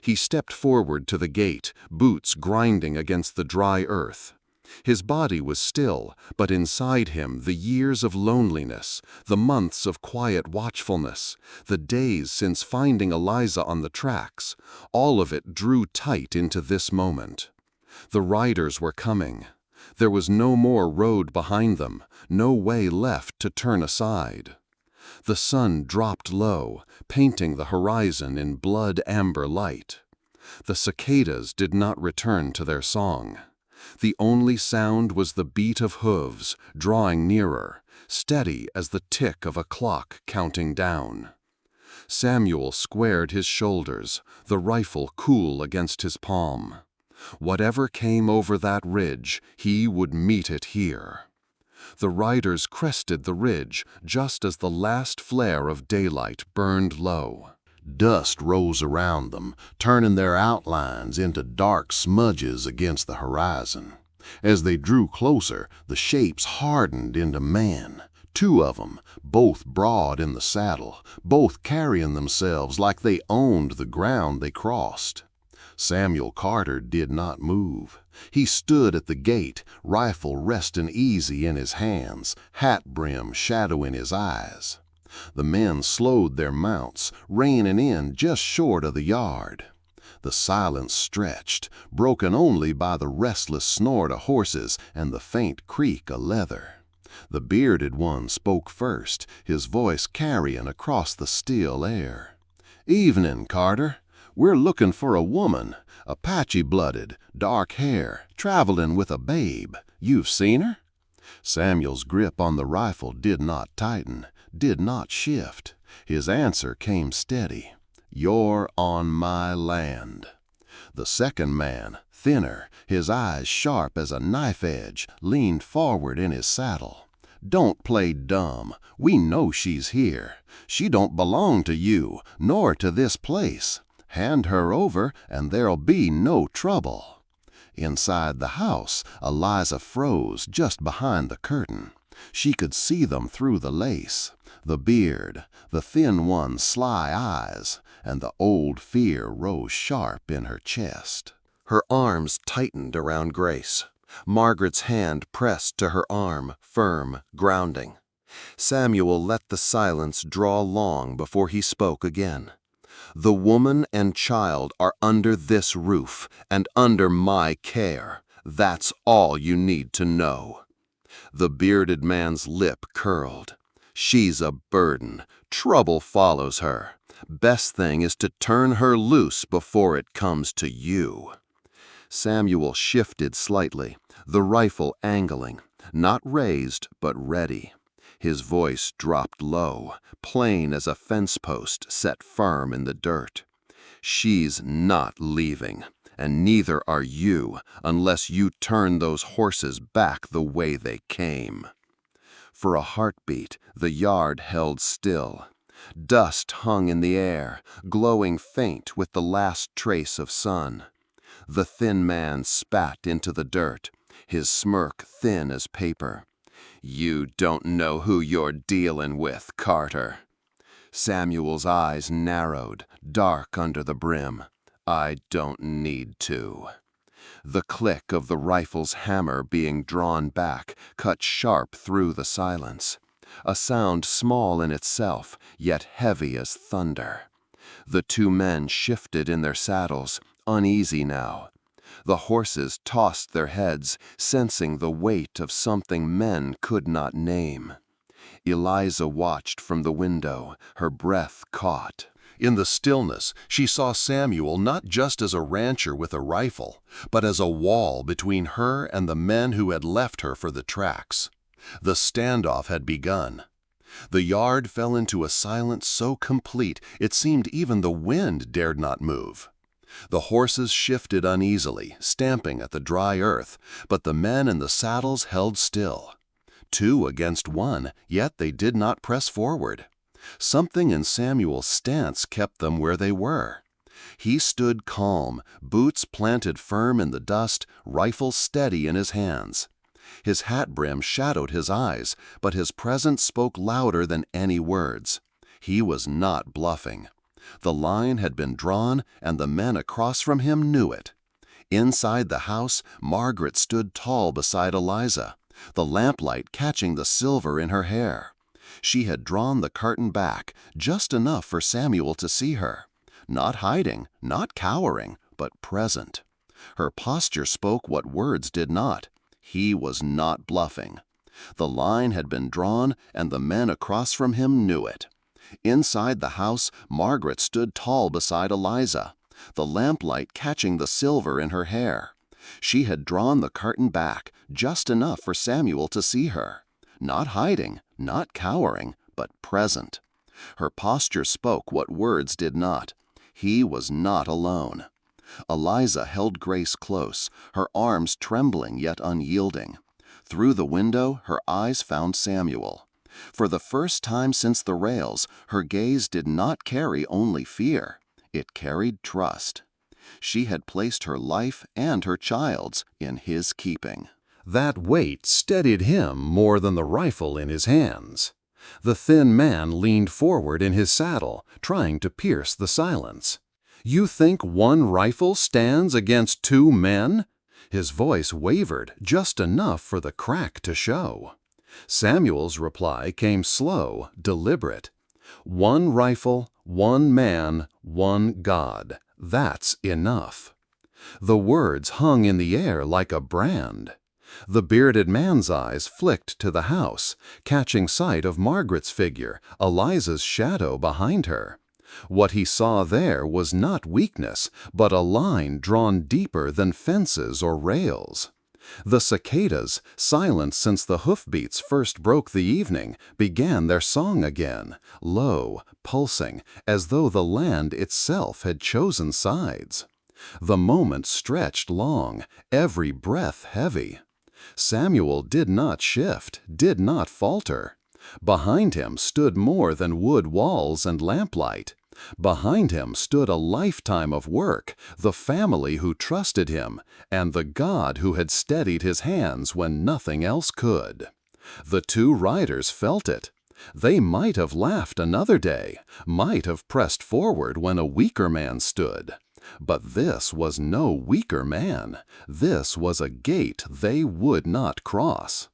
He stepped forward to the gate, boots grinding against the dry earth. His body was still, but inside him the years of loneliness, the months of quiet watchfulness, the days since finding Eliza on the tracks, all of it drew tight into this moment. The riders were coming. There was no more road behind them, no way left to turn aside. The sun dropped low, painting the horizon in blood-amber light. The cicadas did not return to their song. The only sound was the beat of hooves, drawing nearer, steady as the tick of a clock counting down. Samuel squared his shoulders, the rifle cool against his palm. Whatever came over that ridge, he would meet it here. The riders crested the ridge just as the last flare of daylight burned low.
Dust rose around them, turning their outlines into dark smudges against the horizon. As they drew closer, the shapes hardened into men. 2 of them, both broad in the saddle, both carrying themselves like they owned the ground they crossed. Samuel Carter did not move. He stood at the gate, rifle resting easy in his hands, hat brim shadowing his eyes. The men slowed their mounts, reining in just short of the yard. The silence stretched, broken only by the restless snort of horses and the faint creak of leather. The bearded one spoke first, his voice carrying across the still air. "Evening, Carter. We're looking for a woman, Apache-blooded, dark hair, traveling with a babe. You've seen her?" Samuel's grip on the rifle did not tighten, did not shift. His answer came steady. "You're on my land." The second man, thinner, his eyes sharp as a knife edge, leaned forward in his saddle. "Don't play dumb. We know she's here. She don't belong to you, nor to this place. Hand her over, and there'll be no trouble." Inside the house, Eliza froze just behind the curtain. She could see them through the lace, the beard, the thin one's sly eyes, and the old fear rose sharp in her chest.
Her arms tightened around Grace. Margaret's hand pressed to her arm, firm, grounding. Samuel let the silence draw long before he spoke again. "The woman and child are under this roof and under my care. That's all you need to know." The bearded man's lip curled. "She's a burden. Trouble follows her. Best thing is to turn her loose before it comes to you." Samuel shifted slightly, the rifle angling, not raised but ready. His voice dropped low, plain as a fence post set firm in the dirt. "She's not leaving, and neither are you unless you turn those horses back the way they came." For a heartbeat, the yard held still. Dust hung in the air, glowing faint with the last trace of sun. The thin man spat into the dirt, his smirk thin as paper. "You don't know who you're dealing with, Carter." Samuel's eyes narrowed, dark under the brim. "I don't need to." The click of the rifle's hammer being drawn back cut sharp through the silence. A sound small in itself, yet heavy as thunder. The two men shifted in their saddles, uneasy now. The horses tossed their heads, sensing the weight of something men could not name. Eliza watched from the window, her breath caught.
In the stillness, she saw Samuel not just as a rancher with a rifle, but as a wall between her and the men who had left her for the tracks. The standoff had begun. The yard fell into a silence so complete it seemed even the wind dared not move. The horses shifted uneasily, stamping at the dry earth, but the men in the saddles held still. 2 against 1, yet they did not press forward. Something in Samuel's stance kept them where they were. He stood calm, boots planted firm in the dust, rifle steady in his hands. His hat brim shadowed his eyes, but his presence spoke louder than any words. He was not bluffing. The line had been drawn, and the men across from him knew it. Inside the house, Margaret stood tall beside Eliza, the lamplight catching the silver in her hair. She had drawn the curtain back, just enough for Samuel to see her. Not hiding, not cowering, but present. Her posture spoke what words did not. He was not bluffing. The line had been drawn, and the men across from him knew it. Inside the house, Margaret stood tall beside Eliza, the lamplight catching the silver in her hair. She had drawn the curtain back, just enough for Samuel to see her. Not hiding, not cowering, but present. Her posture spoke what words did not. He was not alone. Eliza held Grace close, her arms trembling yet unyielding. Through the window, her eyes found Samuel. For the first time since the rails, her gaze did not carry only fear. It carried trust. She had placed her life and her child's in his keeping.
That weight steadied him more than the rifle in his hands. The thin man leaned forward in his saddle, trying to pierce the silence. "You think one rifle stands against 2 men?" His voice wavered just enough for the crack to show. Samuel's reply came slow, deliberate. "1 rifle, 1 man, 1 God. That's enough." The words hung in the air like a brand. The bearded man's eyes flicked to the house, catching sight of Margaret's figure, Eliza's shadow behind her. What he saw there was not weakness, but a line drawn deeper than fences or rails. The cicadas, silent since the hoofbeats first broke the evening, began their song again, low, pulsing, as though the land itself had chosen sides. The moment stretched long, every breath heavy. Samuel did not shift, did not falter. Behind him stood more than wood walls and lamplight. Behind him stood a lifetime of work, the family who trusted him, and the God who had steadied his hands when nothing else could. The 2 riders felt it. They might have laughed another day, might have pressed forward when a weaker man stood. But this was no weaker man. This was a gate they would not cross.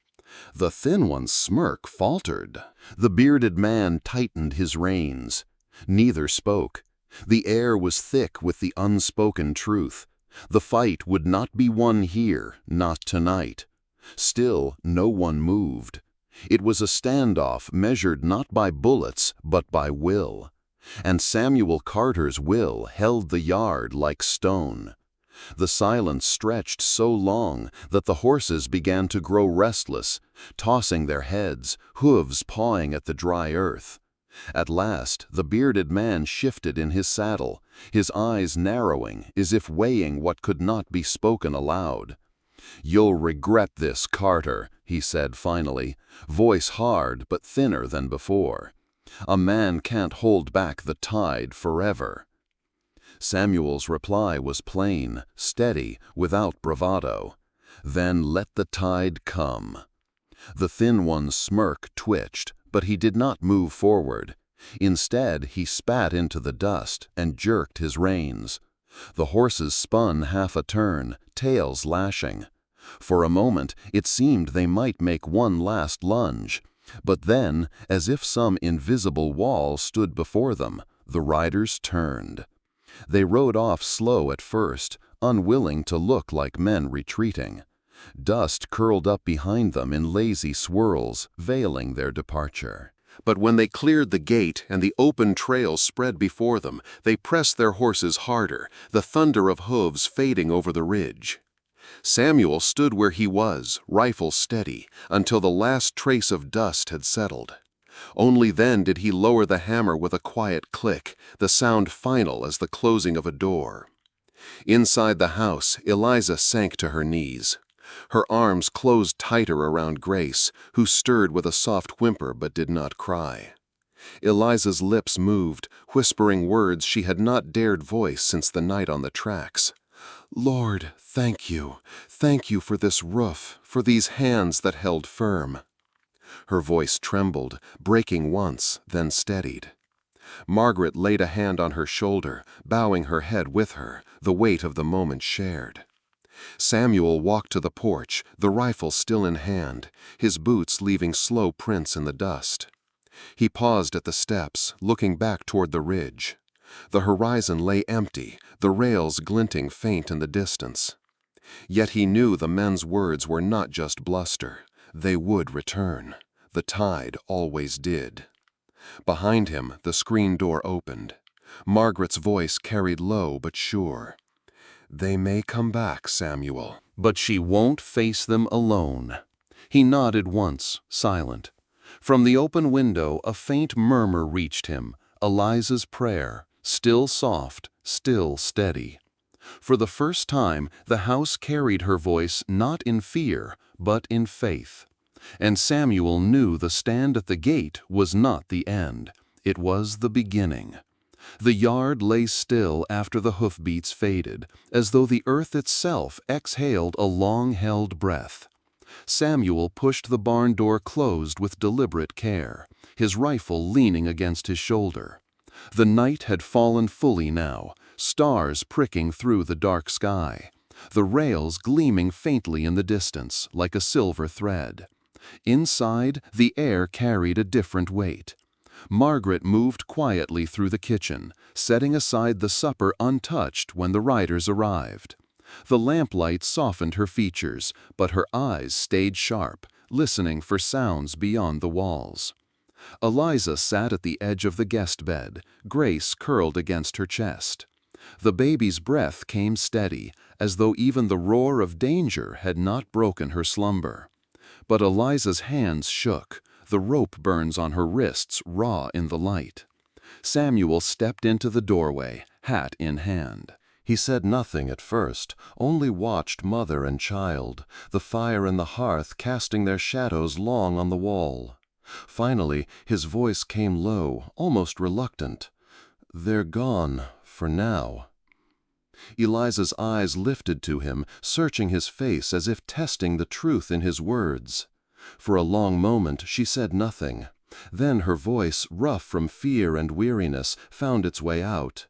The thin one's smirk faltered. The bearded man tightened his reins. Neither spoke. The air was thick with the unspoken truth. The fight would not be won here, not tonight. Still, no one moved. It was a standoff measured not by bullets, but by will. And Samuel Carter's will held the yard like stone. The silence stretched so long that the horses began to grow restless, tossing their heads, hooves pawing at the dry earth. At last, the bearded man shifted in his saddle, his eyes narrowing as if weighing what could not be spoken aloud. "You'll regret this, Carter," he said finally, voice hard but thinner than before. "A man can't hold back the tide forever." Samuel's reply was plain, steady, without bravado. "Then let the tide come." The thin one's smirk twitched, but he did not move forward. Instead, he spat into the dust and jerked his reins. The horses spun half a turn, tails lashing. For a moment, it seemed they might make one last lunge. But then, as if some invisible wall stood before them, the riders turned. They rode off slow at first, unwilling to look like men retreating. Dust curled up behind them in lazy swirls, veiling their departure. But when they cleared the gate and the open trail spread before them, they pressed their horses harder, the thunder of hooves fading over the ridge. Samuel stood where he was, rifle steady, until the last trace of dust had settled. Only then did he lower the hammer with a quiet click, the sound final as the closing of a door. Inside the house, Eliza sank to her knees. Her arms closed tighter around Grace, who stirred with a soft whimper but did not cry. Eliza's lips moved, whispering words she had not dared voice since the night on the tracks. "Lord, thank you. Thank you for this roof, for these hands that held firm." Her voice trembled, breaking once, then steadied. Margaret laid a hand on her shoulder, bowing her head with her, the weight of the moment shared. Samuel walked to the porch, the rifle still in hand, his boots leaving slow prints in the dust. He paused at the steps, looking back toward the ridge. The horizon lay empty, the rails glinting faint in the distance. Yet he knew the men's words were not just bluster. They would return. The tide always did. Behind him, the screen door opened. Margaret's voice carried low but sure. "They may come back, Samuel." "But she won't face them alone." He nodded once, silent. From the open window, a faint murmur reached him, Eliza's prayer, still soft, still steady. For the first time, the house carried her voice not in fear, but in faith. And Samuel knew the stand at the gate was not the end. It was the beginning. The yard lay still after the hoofbeats faded, as though the earth itself exhaled a long-held breath. Samuel pushed the barn door closed with deliberate care, his rifle leaning against his shoulder. The night had fallen fully now, stars pricking through the dark sky, the rails gleaming faintly in the distance like a silver thread. Inside, the air carried a different weight. Margaret moved quietly through the kitchen, setting aside the supper untouched when the riders arrived. The lamplight softened her features, but her eyes stayed sharp, listening for sounds beyond the walls. Eliza sat at the edge of the guest bed, Grace curled against her chest. The baby's breath came steady, as though even the roar of danger had not broken her slumber. But Eliza's hands shook, the rope burns on her wrists raw in the light. Samuel stepped into the doorway, hat in hand.
He said nothing at first, only watched mother and child, the fire and the hearth casting their shadows long on the wall. Finally, his voice came low, almost reluctant. "They're gone, for now." Eliza's eyes lifted to him, searching his face as if testing the truth in his words. For a long moment she said nothing. Then her voice, rough from fear and weariness, found its way out.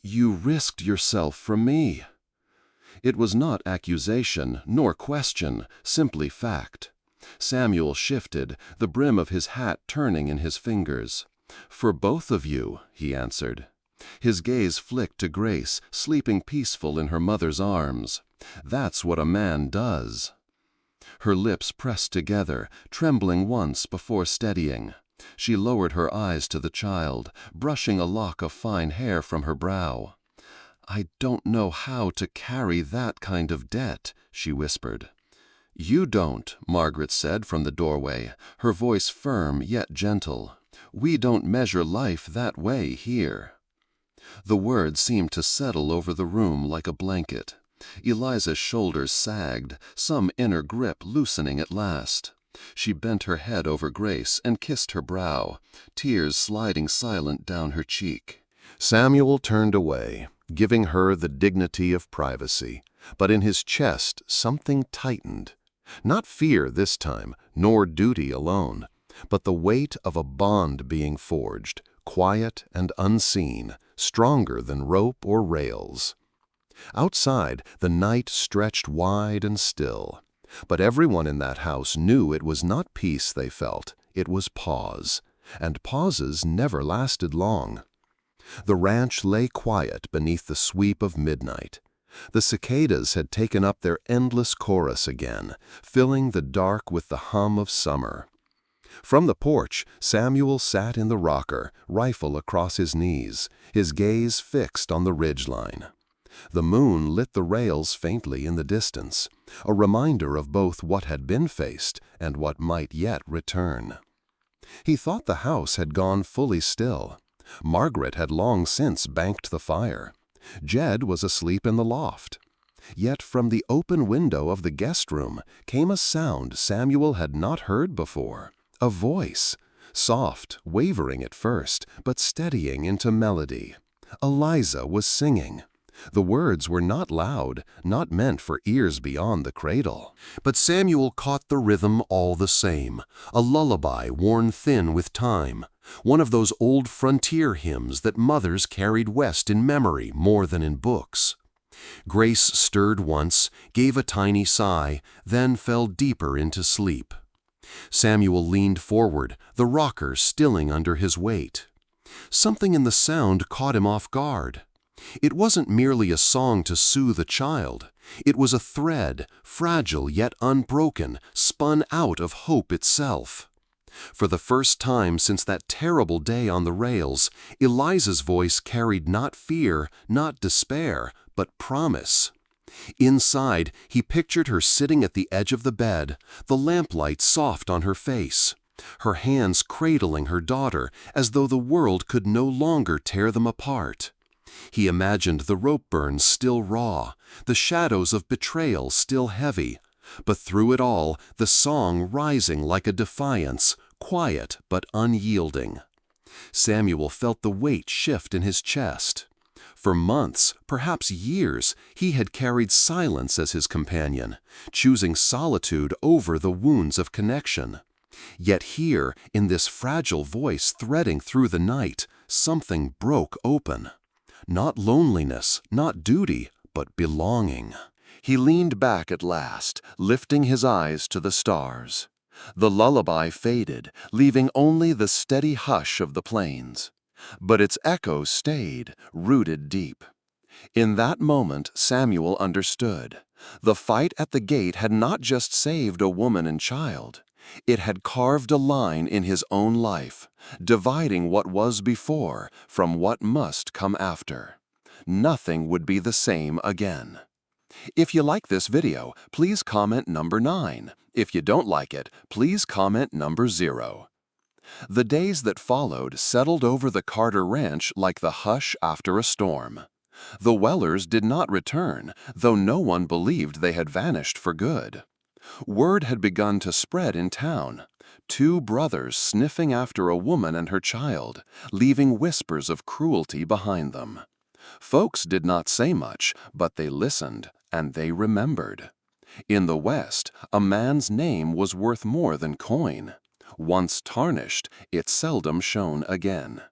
You risked yourself for me." It was not accusation nor question, simply fact. Samuel shifted, the brim of his hat turning in his fingers. "For both of you," he answered. His gaze flicked to Grace, sleeping peaceful in her mother's arms. "That's what a man does." Her lips pressed together, trembling once before steadying. She lowered her eyes to the child, brushing a lock of fine hair from her brow. "I don't know how to carry that kind of debt," she whispered. "You don't," Margaret said from the doorway, her voice firm yet gentle. "We don't measure life that way here." The words seemed to settle over the room like a blanket. Eliza's shoulders sagged, some inner grip loosening at last. She bent her head over Grace and kissed her brow, tears sliding silent down her cheek.
Samuel turned away, giving her the dignity of privacy, but in his chest something tightened. Not fear this time, nor duty alone, but the weight of a bond being forged, quiet and unseen, stronger than rope or rails. Outside, the night stretched wide and still, but everyone in that house knew it was not peace they felt, it was pause, and pauses never lasted long. The ranch lay quiet beneath the sweep of midnight. The cicadas had taken up their endless chorus again, filling the dark with the hum of summer. From the porch, Samuel sat in the rocker, rifle across his knees, his gaze fixed on the ridgeline. The moon lit the rails faintly in the distance, a reminder of both what had been faced and what might yet return. He thought the house had gone fully still. Margaret had long since banked the fire. Jed was asleep in the loft. Yet from the open window of the guest room came a sound Samuel had not heard before, a voice, soft, wavering at first, but steadying into melody. Eliza was singing. The words were not loud, not meant for ears beyond the cradle. But Samuel caught the rhythm all the same, a lullaby worn thin with time, one of those old frontier hymns that mothers carried west in memory more than in books. Grace stirred once, gave a tiny sigh, then fell deeper into sleep. Samuel leaned forward, the rocker stilling under his weight. Something in the sound caught him off guard. It wasn't merely a song to soothe a child. It was a thread, fragile yet unbroken, spun out of hope itself. For the first time since that terrible day on the rails, Eliza's voice carried not fear, not despair, but promise. Inside, he pictured her sitting at the edge of the bed, the lamplight soft on her face, her hands cradling her daughter as though the world could no longer tear them apart. He imagined the rope burns still raw, the shadows of betrayal still heavy, but through it all, the song rising like a defiance, quiet but unyielding. Samuel felt the weight shift in his chest. For months, perhaps years, he had carried silence as his companion, choosing solitude over the wounds of connection. Yet here, in this fragile voice threading through the night, something broke open. Not loneliness, not duty, but belonging. He leaned back at last, lifting his eyes to the stars. The lullaby faded, leaving only the steady hush of the plains. But its echo stayed, rooted deep. In that moment, Samuel understood. The fight at the gate had not just saved a woman and child. It had carved a line in his own life, dividing what was before from what must come after. Nothing would be the same again. If you like this video, please comment number 9. If you don't like it, please comment number 0. The days that followed settled over the Carter Ranch like the hush after a storm. The Wellers did not return, though no one believed they had vanished for good. Word had begun to spread in town. 2 brothers sniffing after a woman and her child, leaving whispers of cruelty behind them. Folks did not say much, but they listened, and they remembered. In the West, a man's name was worth more than coin. Once tarnished, it seldom shone again.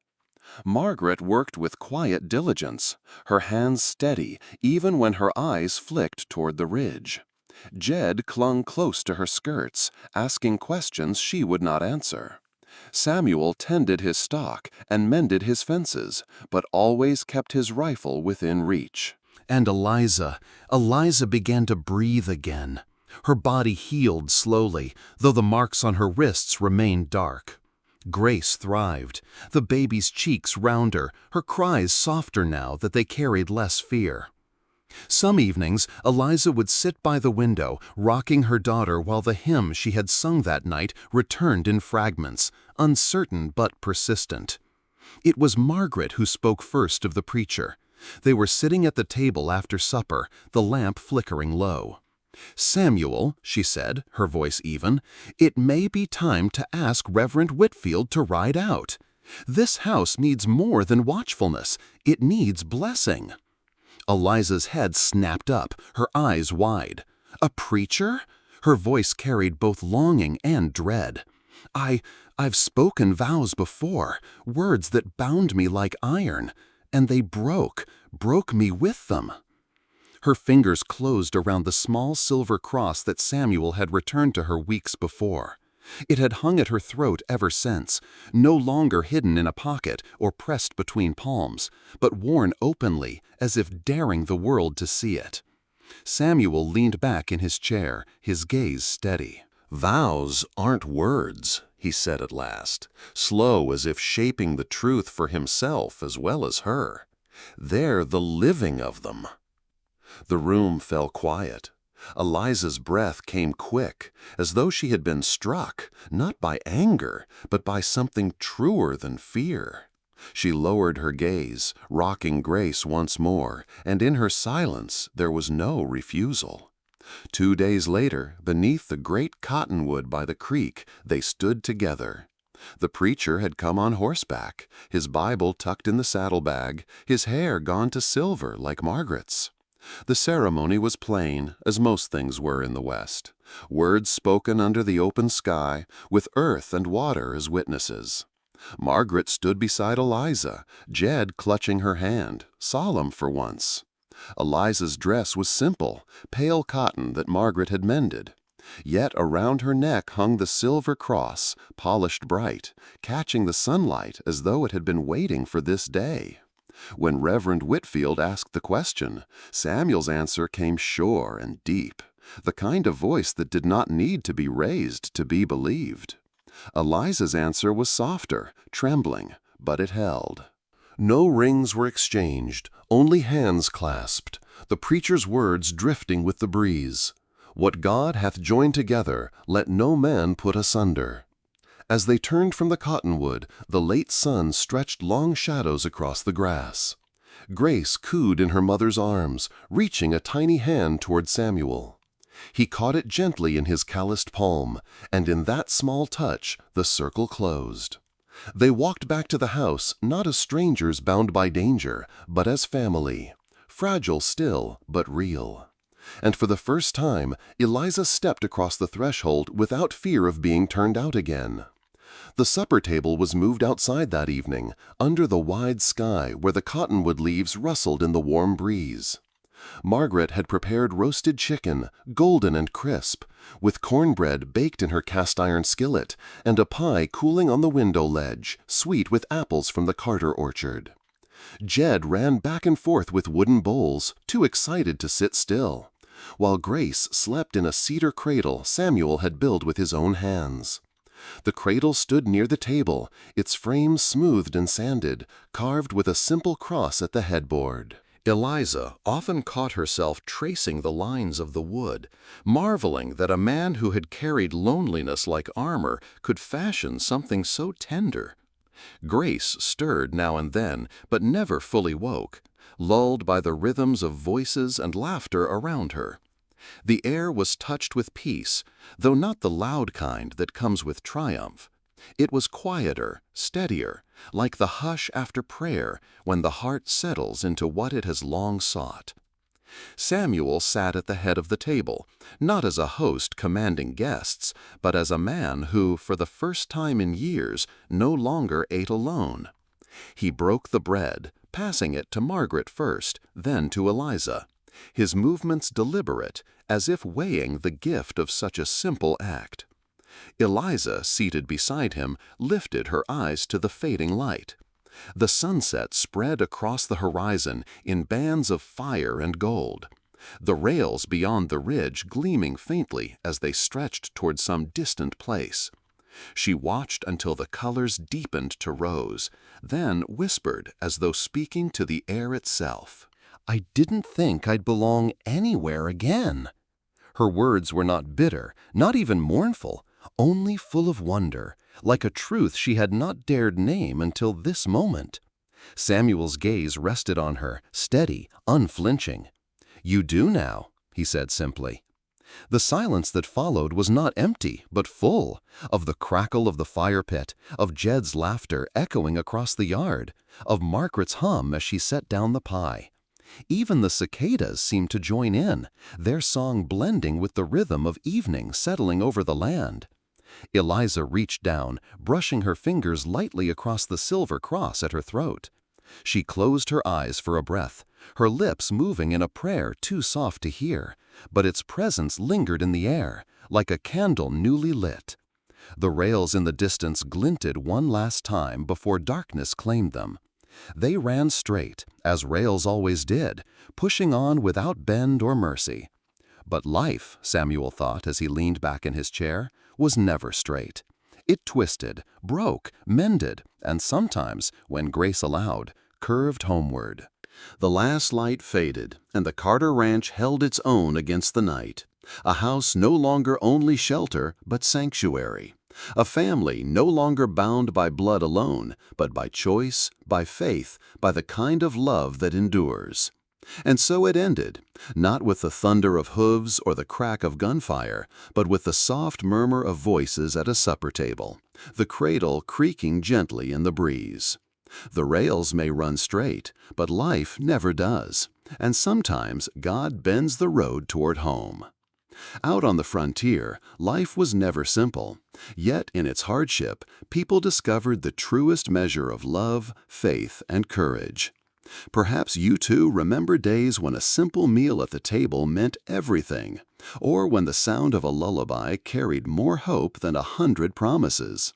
Margaret worked with quiet diligence, her hands steady even when her eyes flicked toward the ridge. Jed clung close to her skirts, asking questions she would not answer. Samuel tended his stock and mended his fences, but always kept his rifle within reach.
And Eliza began to breathe again. Her body healed slowly, though the marks on her wrists remained dark. Grace thrived, the baby's cheeks rounder, her cries softer now that they carried less fear. Some evenings, Eliza would sit by the window, rocking her daughter while the hymn she had sung that night returned in fragments, uncertain but persistent. It was Margaret who spoke first of the preacher. They were sitting at the table after supper, the lamp flickering low. "Samuel," she said, her voice even, "it may be time to ask Reverend Whitfield to ride out. This house needs more than watchfulness. It needs blessing." Eliza's head snapped up, her eyes wide. "A preacher?" Her voice carried both longing and dread. I've spoken vows before, words that bound me like iron, and they broke me with them." Her fingers closed around the small silver cross that Samuel had returned to her weeks before. It had hung at her throat ever since, no longer hidden in a pocket or pressed between palms, but worn openly as if daring the world to see it. Samuel leaned back in his chair, his gaze steady.
"Vows aren't words," he said at last, slow as if shaping the truth for himself as well as her. "They're the living of them." The room fell quiet. Eliza's breath came quick, as though she had been struck, not by anger, but by something truer than fear. She lowered her gaze, rocking Grace once more, and in her silence there was no refusal. 2 days later, beneath the great cottonwood by the creek, they stood together. The preacher had come on horseback, his Bible tucked in the saddlebag, his hair gone to silver like Margaret's. The ceremony was plain, as most things were in the West. Words spoken under the open sky, with earth and water as witnesses. Margaret stood beside Eliza, Jed clutching her hand, solemn for once. Eliza's dress was simple, pale cotton that Margaret had mended. Yet around her neck hung the silver cross, polished bright, catching the sunlight as though it had been waiting for this day. When Reverend Whitfield asked the question, Samuel's answer came sure and deep, the kind of voice that did not need to be raised to be believed. Eliza's answer was softer, trembling, but it held.
No rings were exchanged, only hands clasped, the preacher's words drifting with the breeze. "What God hath joined together, let no man put asunder." As they turned from the cottonwood, the late sun stretched long shadows across the grass. Grace cooed in her mother's arms, reaching a tiny hand toward Samuel. He caught it gently in his calloused palm, and in that small touch the circle closed. They walked back to the house, not as strangers bound by danger, but as family, fragile still, but real. And for the first time, Eliza stepped across the threshold without fear of being turned out again. The supper table was moved outside that evening, under the wide sky where the cottonwood leaves rustled in the warm breeze. Margaret had prepared roasted chicken, golden and crisp, with cornbread baked in her cast-iron skillet, and a pie cooling on the window ledge, sweet with apples from the Carter orchard. Jed ran back and forth with wooden bowls, too excited to sit still, while Grace slept in a cedar cradle Samuel had built with his own hands. The cradle stood near the table, its frame smoothed and sanded, carved with a simple cross at the headboard. Eliza often caught herself tracing the lines of the wood, marveling that a man who had carried loneliness like armor could fashion something so tender. Grace stirred now and then, but never fully woke, lulled by the rhythms of voices and laughter around her. The air was touched with peace, though not the loud kind that comes with triumph. It was quieter, steadier, like the hush after prayer when the heart settles into what it has long sought. Samuel sat at the head of the table, not as a host commanding guests, but as a man who, for the first time in years, no longer ate alone. He broke the bread, passing it to Margaret first, then to Eliza, his movements deliberate, as if weighing the gift of such a simple act. Eliza, seated beside him, lifted her eyes to the fading light. The sunset spread across the horizon in bands of fire and gold, the rails beyond the ridge gleaming faintly as they stretched toward some distant place. She watched until the colors deepened to rose, then whispered as though speaking to the air itself, "I didn't think I'd belong anywhere again." Her words were not bitter, not even mournful, only full of wonder, like a truth she had not dared name until this moment. Samuel's gaze rested on her, steady, unflinching. "You do now," he said simply. The silence that followed was not empty, but full, of the crackle of the fire pit, of Jed's laughter echoing across the yard, of Margaret's hum as she set down the pie. Even the cicadas seemed to join in, their song blending with the rhythm of evening settling over the land. Eliza reached down, brushing her fingers lightly across the silver cross at her throat. She closed her eyes for a breath, her lips moving in a prayer too soft to hear, but its presence lingered in the air, like a candle newly lit. The rails in the distance glinted one last time before darkness claimed them. They ran straight, as rails always did, pushing on without bend or mercy. But life, Samuel thought as he leaned back in his chair, was never straight. It twisted, broke, mended, and sometimes, when grace allowed, curved homeward.
The last light faded, and the Carter Ranch held its own against the night. A house no longer only shelter, but sanctuary. A family no longer bound by blood alone, but by choice, by faith, by the kind of love that endures. And so it ended, not with the thunder of hooves or the crack of gunfire, but with the soft murmur of voices at a supper table, the cradle creaking gently in the breeze. The rails may run straight, but life never does, and sometimes God bends the road toward home. Out on the frontier, life was never simple, yet in its hardship, people discovered the truest measure of love, faith, and courage. Perhaps you too remember days when a simple meal at the table meant everything, or when the sound of a lullaby carried more hope than 100 promises.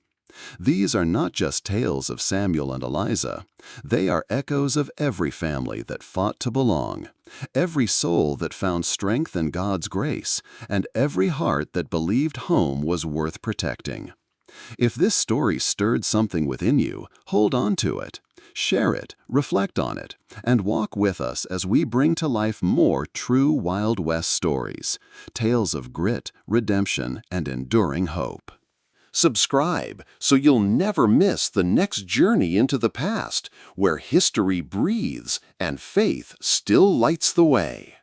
These are not just tales of Samuel and Eliza. They are echoes of every family that fought to belong, every soul that found strength in God's grace, and every heart that believed home was worth protecting. If this story stirred something within you, hold on to it. Share it, reflect on it, and walk with us as we bring to life more true Wild West stories, tales of grit, redemption, and enduring hope. Subscribe so you'll never miss the next journey into the past, where history breathes and faith still lights the way.